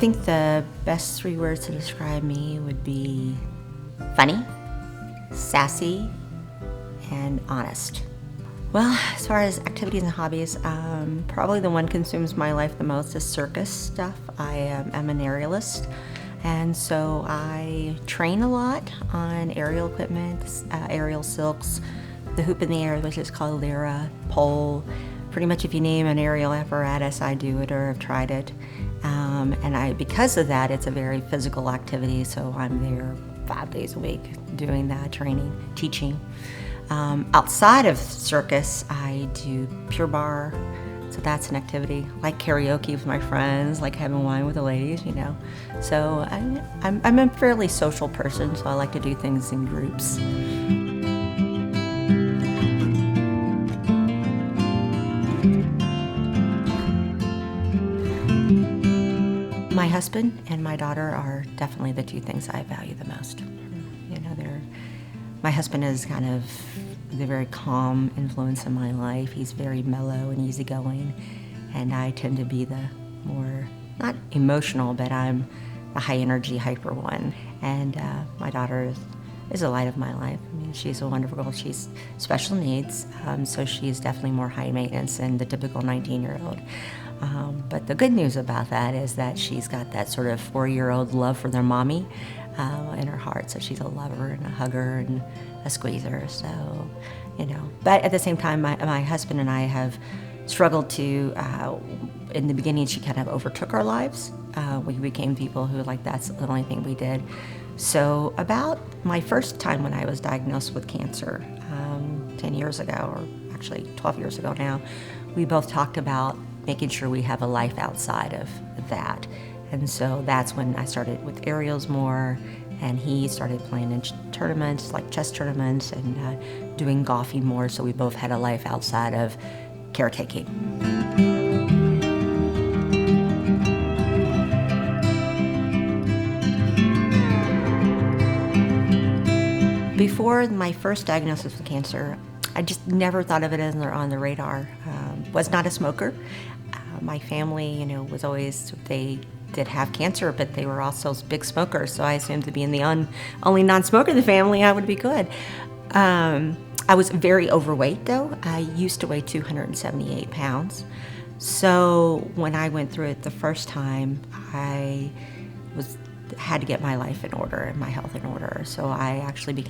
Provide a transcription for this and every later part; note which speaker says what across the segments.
Speaker 1: think the best 3 words to describe me would be funny, sassy, and honest. Well, as far as activities and hobbies, probably the one consumes my life the most is circus stuff. I am an aerialist, and so I train a lot on aerial equipment, aerial silks, the hoop in the air, which is called lyra, pole. Pretty much if you name an aerial apparatus, I do it or have tried it. And because of that, it's a very physical activity, so I'm there 5 days a week doing that, training, teaching. Outside of circus, I do Pure Barre, so that's an activity. Like karaoke with my friends, like having wine with the ladies, you know. So I'm a fairly social person, so I like to do things in groups. My husband and my daughter are definitely the 2 things I value the most. You know, my husband is kind of the very calm influence in my life. He's very mellow and easygoing, and I tend to be the more, not emotional, but I'm a high energy, hyper one. And my daughter is a light of my life. I mean, she's a wonderful girl. She's special needs, so she's definitely more high maintenance than the typical 19-year-old. But the good news about that is that she's got that sort of 4-year-old love for their mommy in her heart. So she's a lover and a hugger and a squeezer. So, you know. But at the same time, my husband and I have struggled to, in the beginning, she kind of overtook our lives. We became people who, like, that's the only thing we did. So about my first time when I was diagnosed with cancer, 10 years ago, or actually 12 years ago now, we both talked about making sure we have a life outside of that. And so that's when I started with aerials more, and he started playing in tournaments, like chess tournaments, and doing golfing more, so we both had a life outside of caretaking. Before my first diagnosis with cancer, I just never thought of it as on the radar. Was not a smoker. My family, you know, was always, they did have cancer, but they were also big smokers, so I assumed to be in the only non-smoker in the family, I would be good. I was very overweight, though. I used to weigh 278 pounds. So when I went through it the first time, I had to get my life in order and my health in order. So I actually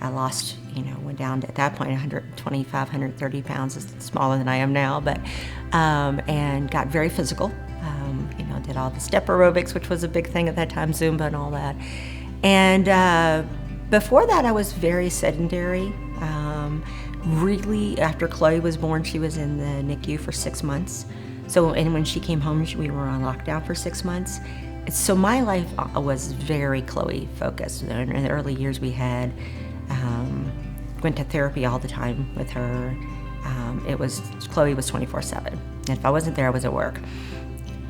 Speaker 1: lost, you know, went down to, at that point, 125, 130 pounds, is smaller than I am now, but, and got very physical. You know, did all the step aerobics, which was a big thing at that time, Zumba and all that. And before that, I was very sedentary. Really, after Chloe was born, she was in the NICU for 6 months. So, and when she came home, we were on lockdown for 6 months. So my life was very Chloe focused. In the early years we had, went to therapy all the time with her. Chloe was 24/7. And if I wasn't there, I was at work.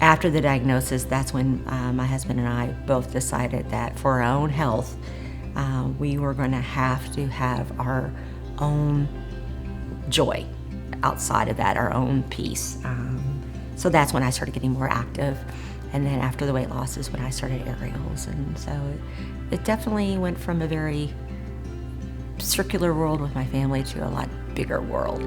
Speaker 1: After the diagnosis, that's when my husband and I both decided that for our own health, we were going to have our own joy outside of that, our own peace. So that's when I started getting more active. And then after the weight loss is when I started aerials. And so it definitely went from a very circular world with my family to a lot bigger world.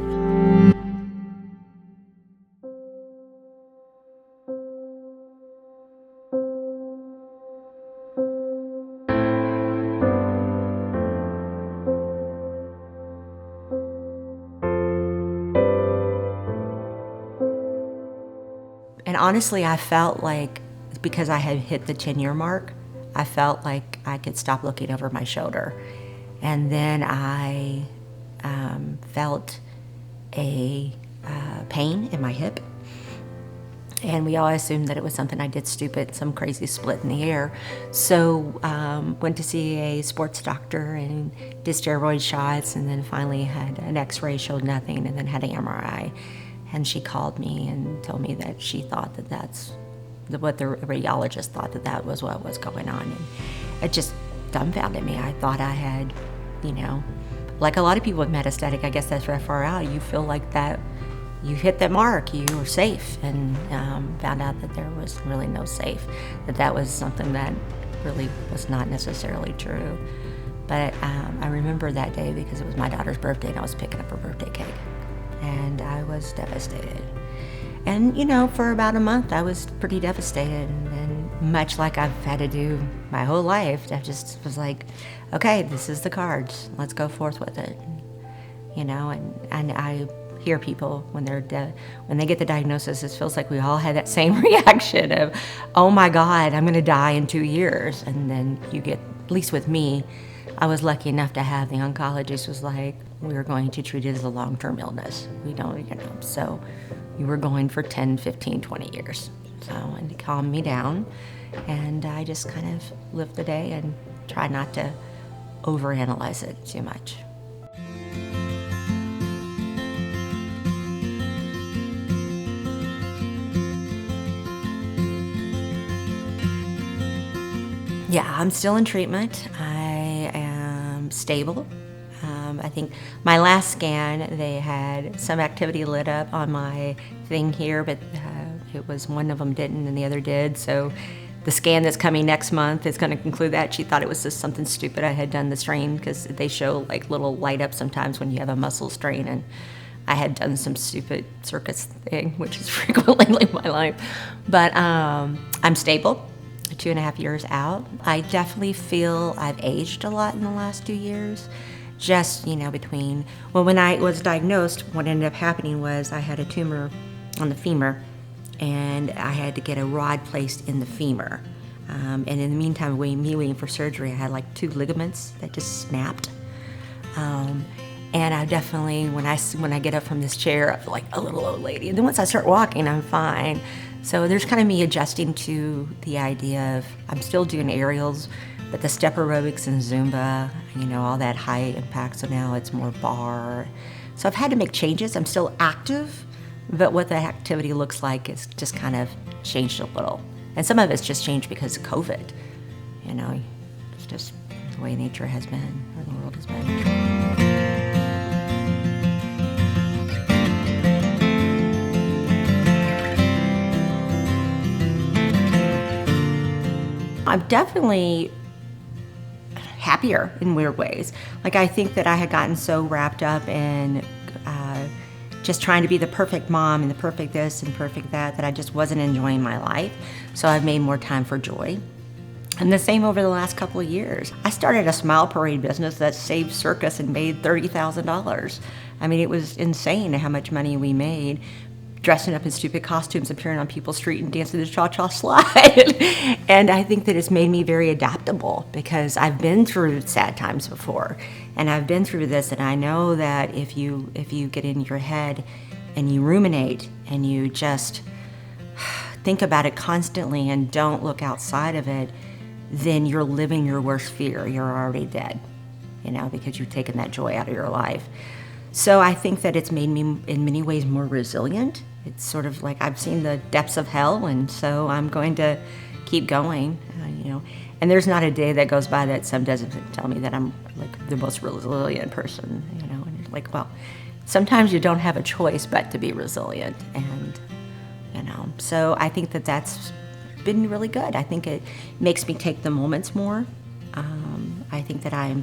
Speaker 1: And honestly, I felt like, because I had hit the 10-year mark, I felt like I could stop looking over my shoulder. And then I felt a pain in my hip. And we all assumed that it was something I did stupid, some crazy split in the air. So went to see a sports doctor and did steroid shots, and then finally had an x-ray, showed nothing, and then had an MRI. And she called me and told me that she thought that that's what the radiologist thought that was what was going on. And it just dumbfounded me. I thought I had, you know, like a lot of people with metastatic, I guess that's right far out, you feel like that you hit that mark, you were safe, and found out that there was really no safe, that was something that really was not necessarily true. But I remember that day because it was my daughter's birthday and I was picking up her birthday cake, and I was devastated. And for about a month I was pretty devastated, and much like I've had to do my whole life, I just was like, okay, this is the cards, let's go forth with it. And I hear people when they get the diagnosis, it feels like we all had that same reaction of, oh my God, I'm gonna die in 2 years. And then you get, at least with me, I was lucky enough to have the oncologist was like, we're going to treat it as a long-term illness. We don't, so you were going for 10, 15, 20 years. So, and to calm me down, and I just kind of live the day and try not to overanalyze it too much. Yeah, I'm still in treatment. I am stable. I think my last scan, they had some activity lit up on my thing here, but it was one of them didn't and the other did. So the scan that's coming next month is going to conclude that. She thought it was just something stupid I had done the strain, because they show like little light up sometimes when you have a muscle strain, and I had done some stupid circus thing, which is frequently like my life. But I'm stable. 2.5 years out. I definitely feel I've aged a lot in the last 2 years. Just, between, when I was diagnosed, what ended up happening was I had a tumor on the femur, and I had to get a rod placed in the femur. And in the meantime, waiting for surgery, I had like 2 ligaments that just snapped. And I definitely, when I get up from this chair, I feel like a little old lady. And then once I start walking, I'm fine. So there's kind of me adjusting to the idea of, I'm still doing aerials, but the step aerobics and Zumba, all that high impact. So now it's more bar. So I've had to make changes. I'm still active, but what the activity looks like is just kind of changed a little. And some of it's just changed because of COVID. It's just the way nature has been, or the world has been. I'm definitely happier in weird ways. Like, I think that I had gotten so wrapped up in just trying to be the perfect mom and the perfect this and perfect that I just wasn't enjoying my life. So I've made more time for joy. And the same over the last couple of years. I started a smile parade business that saved circus and made $30,000. I mean, it was insane how much money we made dressing up in stupid costumes, appearing on people's street and dancing the cha-cha slide. And I think that it's made me very adaptable, because I've been through sad times before, and I've been through this, and I know that if you get in your head and you ruminate and you just think about it constantly and don't look outside of it, then you're living your worst fear. You're already dead, because you've taken that joy out of your life. So I think that it's made me in many ways more resilient. It's sort of like I've seen the depths of hell, and so I'm going to keep going, And there's not a day that goes by that some doesn't tell me that I'm like the most resilient person, And you're like, well, sometimes you don't have a choice but to be resilient, and So I think that that's been really good. I think it makes me take the moments more. I think that I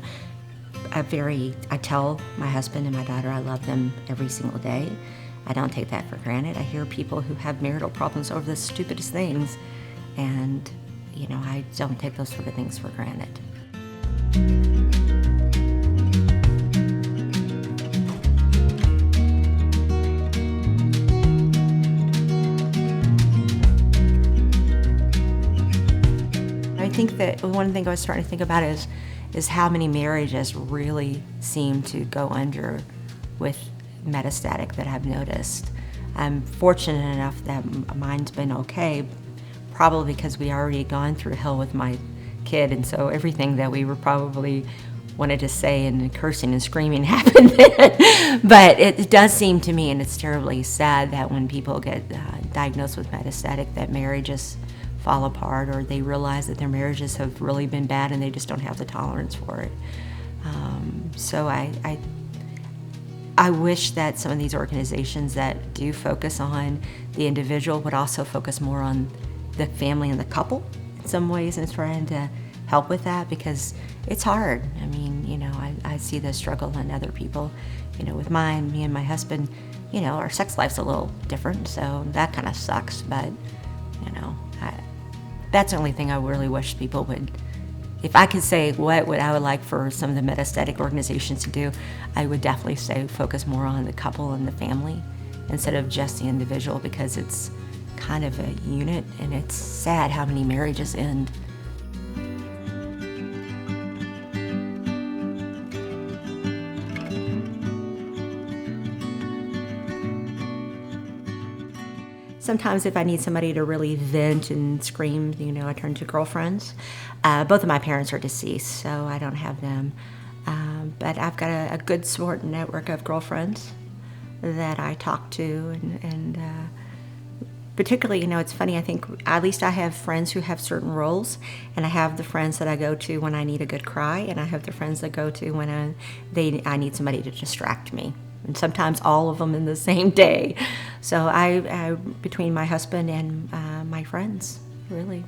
Speaker 1: tell my husband and my daughter I love them every single day. I don't take that for granted. I hear people who have marital problems over the stupidest things, and, I don't take those sort of things for granted. I think that one thing I was starting to think about is how many marriages really seem to go under with metastatic that I've noticed. I'm fortunate enough that mine's been okay, probably because we already gone through hell with my kid, and so everything that we were probably wanted to say and cursing and screaming happened then. But it does seem to me, and it's terribly sad, that when people get diagnosed with metastatic, that marriages fall apart, or they realize that their marriages have really been bad and they just don't have the tolerance for it. So I I wish that some of these organizations that do focus on the individual would also focus more on the family and the couple in some ways, and trying to help with that, because it's hard. I mean, I see the struggle in other people. With me and my husband, our sex life's a little different, so that kind of sucks. But, that's the only thing I really wish people would. If I could say what I would like for some of the metastatic organizations to do, I would definitely say focus more on the couple and the family instead of just the individual, because it's kind of a unit, and it's sad how many marriages end. Sometimes if I need somebody to really vent and scream, I turn to girlfriends. Both of my parents are deceased, so I don't have them. But I've got a good support network of girlfriends that I talk to, and particularly, it's funny, I think at least I have friends who have certain roles, and I have the friends that I go to when I need a good cry, and I have the friends that go to when I need somebody to distract me. And sometimes all of them in the same day. So I between my husband and my friends, really.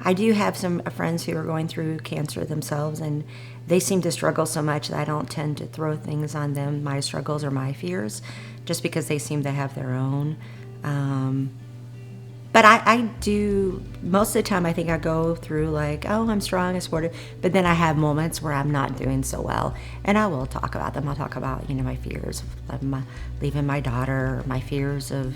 Speaker 1: I do have some friends who are going through cancer themselves, and they seem to struggle so much that I don't tend to throw things on them, my struggles or my fears, just because they seem to have their own. But I do, most of the time I think I go through like, oh, I'm strong and supportive, but then I have moments where I'm not doing so well, and I will talk about them. I'll talk about, my fears of leaving my daughter, my fears of,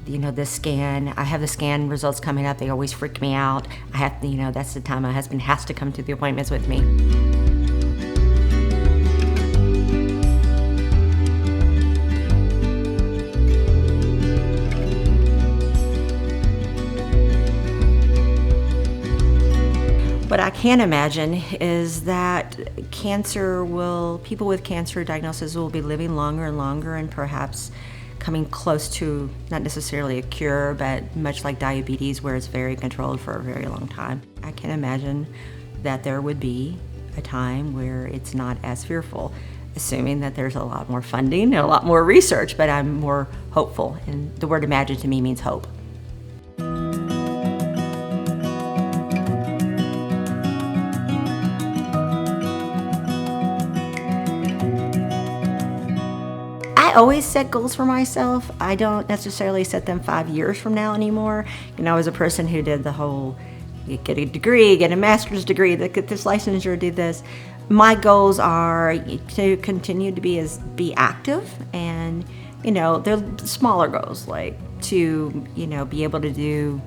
Speaker 1: the scan. I have the scan results coming up. They always freak me out. I have to, that's the time my husband has to come to the appointments with me. What I can imagine is that people with cancer diagnosis will be living longer and longer, and perhaps coming close to, not necessarily a cure, but much like diabetes, where it's very controlled for a very long time. I can imagine that there would be a time where it's not as fearful, assuming that there's a lot more funding and a lot more research, but I'm more hopeful, and the word imagine to me means hope. I always set goals for myself. I don't necessarily set them 5 years from now anymore. I was a person who did the whole, you get a degree, get a master's degree, get this licensure, do this. My goals are to continue to be active, and they're smaller goals, like to be able to do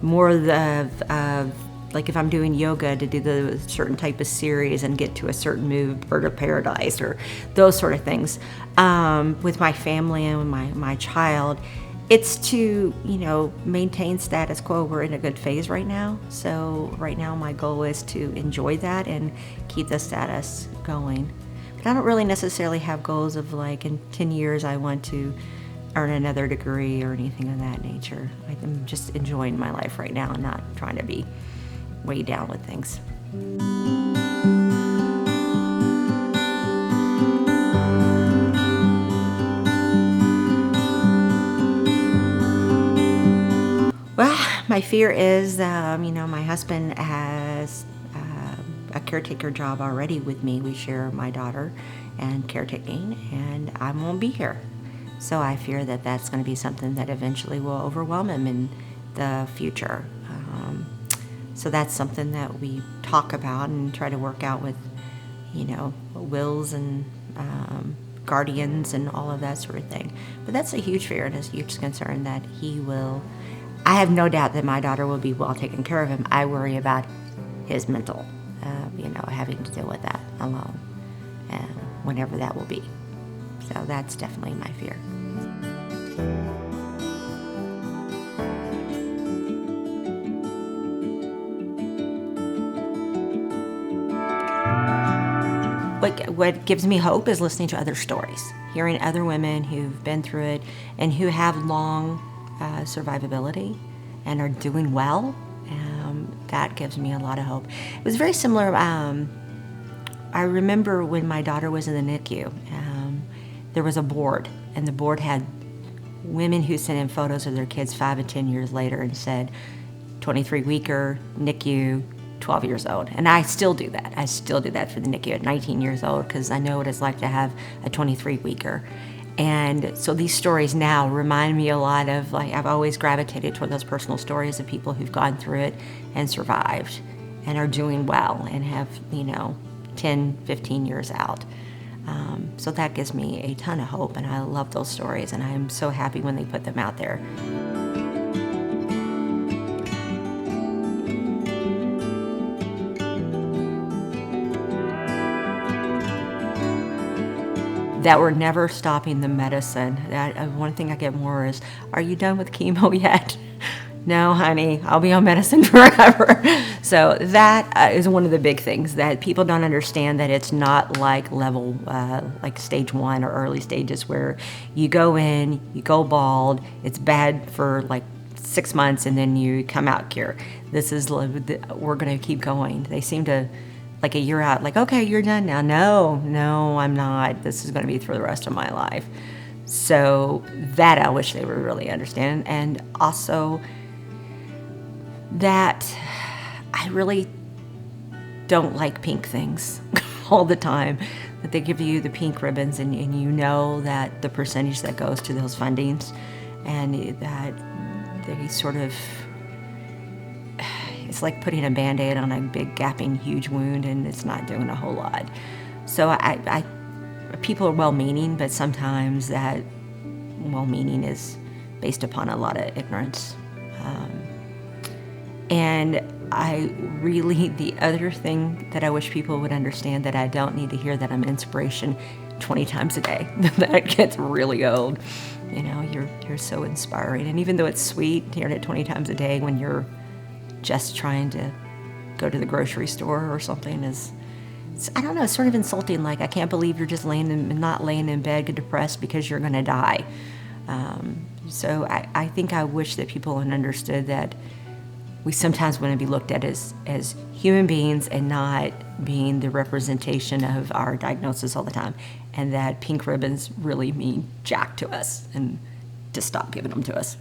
Speaker 1: more of like if I'm doing yoga, to do the certain type of series and get to a certain move, bird of paradise, or those sort of things. With my family and my child, it's to, maintain status quo. We're in a good phase right now. So right now my goal is to enjoy that and keep the status going. But I don't really necessarily have goals of like in 10 years I want to earn another degree or anything of that nature. I'm just enjoying my life right now and not trying to be way down with things. Well, my fear is, my husband has a caretaker job already with me. We share my daughter and caretaking, and I won't be here. So I fear that that's going to be something that eventually will overwhelm him in the future. So that's something that we talk about and try to work out with, wills and guardians and all of that sort of thing. But that's a huge fear and a huge concern that he will. I have no doubt that my daughter will be well taken care of him. I worry about his mental, having to deal with that alone, and whenever that will be. So that's definitely my fear. What gives me hope is listening to other stories, hearing other women who've been through it and who have long survivability and are doing well. That gives me a lot of hope. It was very similar. I remember when my daughter was in the NICU, there was a board, and the board had women who sent in photos of their kids 5 and 10 years later and said, 23 weeker, NICU, 12 years old. And I still do that. I still do that for the NICU at 19 years old because I know what it's like to have a 23 weeker. And so these stories now remind me a lot of, like, I've always gravitated toward those personal stories of people who've gone through it and survived and are doing well and have, 10, 15 years out. So that gives me a ton of hope, and I love those stories, and I'm so happy when they put them out there. That we're never stopping the medicine. One thing I get more is, are you done with chemo yet? No, honey, I'll be on medicine forever. So that is one of the big things, that people don't understand, that it's not like level, like stage 1 or early stages where you go in, you go bald, it's bad for like 6 months, and then you come out cured. This is, we're gonna keep going. They seem to, like a year out, like, okay, you're done now. No, I'm not. This is gonna be for the rest of my life. So that I wish they would really understand. And also that I really don't like pink things all the time, that they give you the pink ribbons and you know that the percentage that goes to those fundings, and that they sort of, it's like putting a Band-Aid on a big gaping huge wound, and it's not doing a whole lot. So I people are well-meaning, but sometimes that well-meaning is based upon a lot of ignorance. And the other thing that I wish people would understand, that I don't need to hear that I'm inspiration 20 times a day. That gets really old. You're so inspiring. And even though it's sweet hearing it 20 times a day when you're just trying to go to the grocery store or something, I don't know, it's sort of insulting. Like, I can't believe you're just not laying in bed depressed because you're gonna die. So I think I wish that people understood that we sometimes want to be looked at as human beings and not being the representation of our diagnosis all the time, and that pink ribbons really mean jack to us, and to stop giving them to us.